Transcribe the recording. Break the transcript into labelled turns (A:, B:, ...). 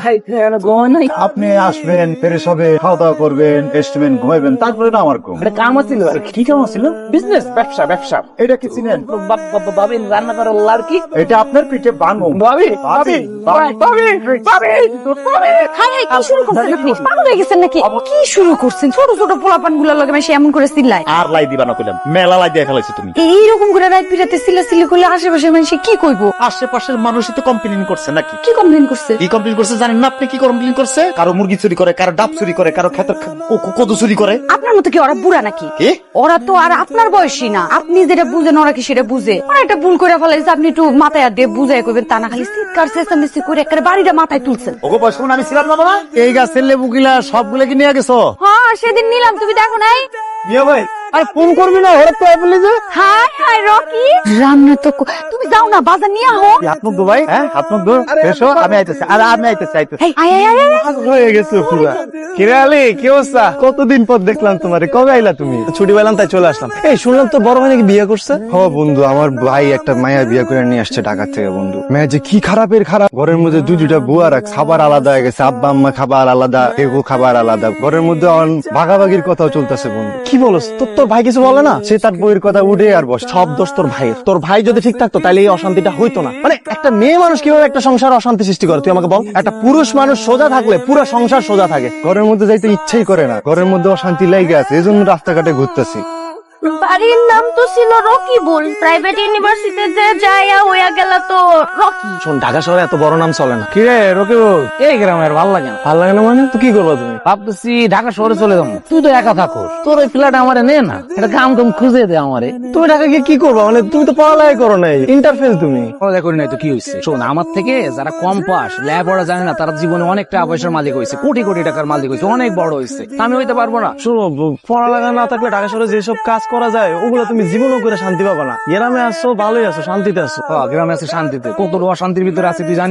A: ভাই ঘুমাই
B: আপনি আসবেন, ফ্রেশ হবে, খাওয়া দাওয়া করবেন, এস্টিমেন্ট ঘুমাইবেন, তারপরে না আমার ঘুম।
A: একটা কাম ছিল আর কি কাম ছিল? বিজনেস, ব্যবসা ব্যবসা।
B: এটা কি চিনেন?
A: ভাবি রান্না করার লাড়কি।
B: এটা আপনার পিঠে বানো।
A: ভাবি ভাবি ভাবি ভাবি ভাবি
C: হাই হাই, কি শুরু করছেন আপনি? পাগল হয়ে গেছেন নাকি? কি শুরু করছেন? ছোট ছোট পোলাপান গুলার লগে সে এমন করে চিল্লায়।
B: আর লাই দিবা না কইলাম, মেলা লাই দিয়ে ফেলাইছো তুমি।
C: এইরকম করে রাত বিরাতে চিল্লাচিল্লি করলে আশেপাশে মানুষ কি কইবো?
B: আশেপাশের মানুষই তো কমপ্লেইন করছে নাকি?
C: কি কমপ্লেন করছে?
B: কি কমপ্লেইন করছে জানেন না আপনি? কি কমপ্লেইন করছে? কারো মুরগি চুরি করে, কারো ডাব চুরি করে, কারো ক্ষেতের কদু চুরি করে।
C: আপনার মতো কি ওরা বুড়া নাকি?
B: কি?
C: ওরা তো আর আপনার বয়সী না। আপনি যেটা বুঝেন ওরা কি সেটা বুঝে। ওরা একটা ভুল করে ফেলাইছে, আপনি একটু মাথায় হাত দিয়ে বুঝাই করবেন, তা না খালি চিৎকার চেঁচামেচি করে একটা বাড়িটা মাথায় তুলছেন।
B: ওগো বয়স আমি ছিলাম না বাবা? এই গাছের লেবু গিলা সবগুলো কি নিয়ে গেছো?
C: হ্যাঁ, সেদিন নিলাম, তুমি দেখো নাই?
B: ইয়ে ভাই, আরে ফোন করবি না, ওরা তো বলে যে
C: হাই হাই রকি, রান্না তো তুমি যাও না, বাজার নিয়ে আহো।
B: হাত মুখ ধো ভাই, হ্যাঁ হাত মুখ ধো, এসো আমি আইতেছি। আর আমি আইতেছি।
C: এই, আয় আয় আয় আয়।
B: পাগল হয়ে গেছে পুরা। কিরে আলী, কি অবস্থা? কতদিন পর দেখলাম তোমারে, কবে আইলা তুমি?
D: ছুটি পেলাম তাই চলে আসলাম। এই শুনলাম তো বড় ভাই নাকি বিয়ে করছে?
B: হ বন্ধু, আমার ভাই একটা মায়া বিয়ে করে নিয়ে আসছে ঢাকা থেকে বন্ধু। মেয়ে যে কি খারাপের খারাপ, ঘরের মধ্যে দুটা বুয়া রাখ, খাবার আলাদা হয়ে গেছে, আব্বা আম্মা খাবার আলাদা, এগো খাবার আলাদা, ঘরের মধ্যে ভাগাভাগির কথাও চলতেছে বন্ধু।
D: কি বলস? তোর ভাই কিছু বলে না?
B: সে তার বইয়ের কথা উঠে আর বস।
D: সব দোষ তোর ভাইয়ের। তোর ভাই যদি ঠিক থাকতো তাহলে এই অশান্তিটা হইতো না। মানে একটা মেয়ে মানুষ কিভাবে একটা সংসার অশান্তি সৃষ্টি করে তুই আমাকে বল। একটা পুরুষ মানুষ সোজা থাকলে পুরো সংসার সোজা থাকে।
B: ঘরের মধ্যে যাইতে ইচ্ছাই করে না, ঘরের মধ্যে অশান্তি লেগে আছে, এই জন্য রাস্তাঘাটে ঘুরতেছি।
C: বাড়ির নাম তো ছিল রকিবুল, প্রাইভেট ইউনিভার্সিটিতে যাইয়া হইয়া গেল তো রকি।
D: শোন, ঢাকা শহরে এত বড় নাম চলে না।
A: কিরে রকিবুল, এই গ্রামের ভালো লাগে না।
D: ভালো লাগে না মানে? তুই কি করবো তুমি?
A: ভাবতেছি ঢাকা শহরে চলে যাবো। তুই তো একা থাকো, তোর ওই ফ্ল্যাট আমারে নে না, এটা কাম কাম খুঁজে দে আমারে।
D: তুমি ঢাকা গিয়ে কি করবো? মানে তুমি তো পড়ালেখা করো নাই, ইন্টারফেল তুমি।
A: পড়া করি নাই তো কি হয়েছে? শোন, আমার থেকে যারা কম পাস, লেখাপড়া জানে না, তারা জীবনে অনেক টাকা পয়সার মালিক হয়েছে, কোটি কোটি টাকার মালিক হয়েছে, অনেক বড় হয়েছে। আমি হইতে পারবো না?
D: শোনো, পড়ালেখা না থাকলে ঢাকা শহরে যেসব কাজ করা যায় ওগুলো তুমি জীবনও করে শান্তি পাবা না। গ্রামে আসছো, ভালোই আছো, শান্তিতে আছো।
A: গ্রামে আছে শান্তিতে, কত অশান্তির ভিতরে আছে তুই জানিস?